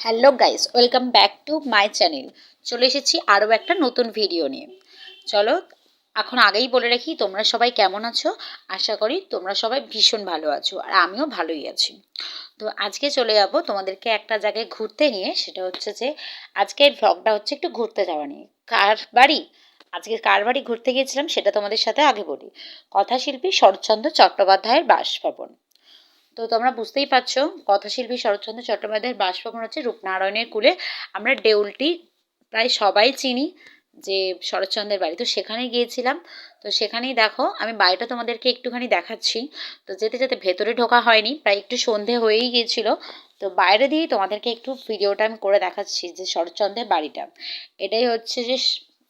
Hello guys, welcome back to my channel. চলে এসেছি আরও একটা নতুন ভিডিও নিয়ে। চলো, এখন আগেই বলে রাখি তোমরা সবাই কেমন আছো। আশা করি তোমরা সবাই ভীষণ ভালো আছো, আর আমিও ভালোই আছি। তো আজকে চলে যাব তোমাদেরকে একটা জায়গায় ঘুরতে নিয়ে। সেটা হচ্ছে যে আজকের ভ্লগটা হচ্ছে একটু ঘুরতে যাওয়া নিয়ে। কার বাড়ি, আজকে কার বাড়ি ঘুরতে গিয়েছিলাম সেটা তোমাদের সাথে আগে বলি। কথাশিল্পী শরৎচন্দ্র চট্টোপাধ্যায়ের বাসভবন। তো তোমরা বুঝতেই পারছো, কথাশিল্পী শরৎচন্দ্র চট্টোপাধ্যায়ের বাসভবন হচ্ছে রূপনারায়ণের কুলে। আমরা দেউলটি প্রায় সবাই চিনি, যে শরৎচন্দ্রের বাড়ি। তো সেখানে গিয়েছিলাম। তো সেখানেই দেখো, আমি বাড়িটা তোমাদেরকে একটুখানি দেখাচ্ছি। তো যেতে যেতে ভেতরে ঢোকা হয়নি, প্রায় একটু সন্ধে হয়েই গিয়েছিল। তো বাইরে দিয়েই তোমাদেরকে একটু ভিডিওটা আমি করে দেখাচ্ছি যে শরৎচন্দ্রের বাড়িটা। এটাই হচ্ছে যে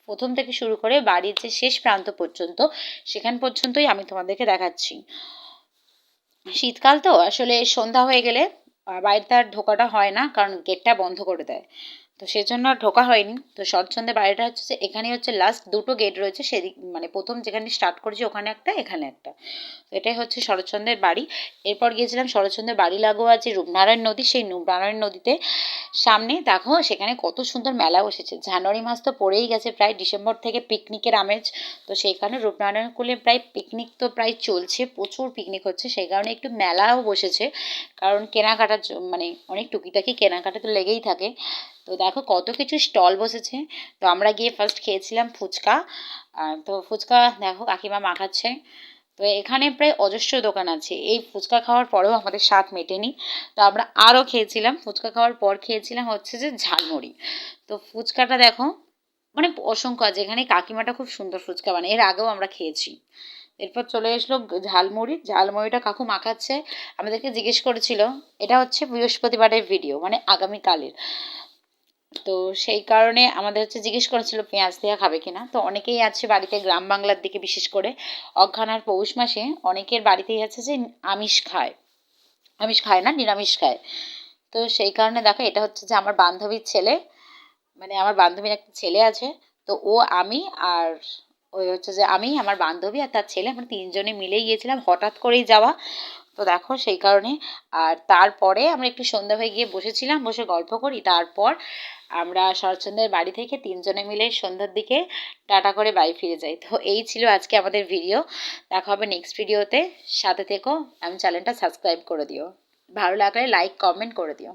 প্রথম থেকে শুরু করে বাড়ির যে শেষ প্রান্ত পর্যন্ত, সেখান পর্যন্তই আমি তোমাদেরকে দেখাচ্ছি। শীতকাল তো আসলে সন্ধ্যা হয়ে গেলে বাড়িতে আর ঢোকাটা হয় না, কারণ গেটটা বন্ধ করে দেয়। তো সেজন্য আর ঢোকা হয়নি। তো শরৎচন্দ্রের বাড়িটা হচ্ছে যে এখানে হচ্ছে লাস্ট দুটো গেট রয়েছে, সেদিক মানে প্রথম যেখানে স্টার্ট করেছি ওখানে একটা, এখানে একটা। তো এটাই হচ্ছে শরৎচন্দ্রের বাড়ি। এরপর গিয়েছিলাম শরৎচন্দ্রের বাড়ি লাগোয়া যে রূপনারায়ণ নদী, সেই রূপনারায়ণ নদীতে সামনে দেখো সেখানে কত সুন্দর মেলা বসেছে। জানুয়ারি মাস তো পড়েই গেছে, প্রায় ডিসেম্বর থেকে পিকনিকের আমেজ। তো সেই কারণে রূপনারায়ণ কুলে প্রায় পিকনিক তো প্রায় চলছে, প্রচুর পিকনিক হচ্ছে। সেই কারণে একটু মেলাও বসেছে, কারণ কেনাকাটার মানে অনেক টুকিটাকি কেনাকাটা তো লেগেই থাকে। তো দেখো কত কিছু স্টল বসেছে। তো আমরা গিয়ে ফার্স্ট খেয়েছিলাম ফুচকা। তো ফুচকা দেখো কাকিমা মাখাচ্ছে। তো এখানে প্রায় অজস্র দোকান আছে। এই ফুচকা খাওয়ার পরেও আমাদের স্বাদ মেটেনি। তো আমরা আরও খেয়েছিলাম। ফুচকা খাওয়ার পর খেয়েছিলাম হচ্ছে যে ঝালমুড়ি। তো ফুচকাটা দেখো মানে অসংখ্য আছে এখানে। কাকিমাটা খুব সুন্দর ফুচকা বানায়, এর আগেও আমরা খেয়েছি। এরপর চলে আসলো ঝালমুড়ি। ঝালমুড়িটা কাকু মাখাচ্ছে। আমাদেরকে জিজ্ঞেস করেছিল, এটা হচ্ছে বৃহস্পতিবারের ভিডিও, মানে আগামীকালের। তো সেই কারণে আমাদের হচ্ছে জিজ্ঞেস করেছিল পেঁয়াজ দেওয়া খাবে কিনা। তো অনেকেই আছে বাড়িতে, গ্রাম বাংলার দিকে বিশেষ করে অঘ্রাণ আর পৌষ মাসে অনেকের বাড়িতেই আছে যে আমিষ খায়। আমিষ খায় না, নিরামিষ খায়। তো সেই কারণে দেখো, এটা হচ্ছে যে আমার বান্ধবীর ছেলে, মানে আমার বান্ধবীর একটা ছেলে আছে। তো ও, আমি আর ওই হচ্ছে যে আমি, আমার বান্ধবী আর তার ছেলে, আমরা তিনজনে মিলেই গিয়েছিলাম, হঠাৎ করেই যাওয়া। তো দেখো সেই কারণে। আর তারপরে আমরা একটু সন্ধ্যা হয়ে গিয়ে বসেছিলাম, বসে গল্প করি। তারপর আমরা শরৎচন্দ্রের বাড়ি থেকে তিনজনে মিলে সন্ধ্যার দিকে টাটা করে বাড়ি ফিরে যাই। তো এই ছিল আজকে আমাদের ভিডিও। দেখা হবে নেক্সট ভিডিওতে। সাথে থেকো, আমি চ্যানেলটা সাবস্ক্রাইব করে দিও। ভালো লাগলে লাইক কমেন্ট করে দিও।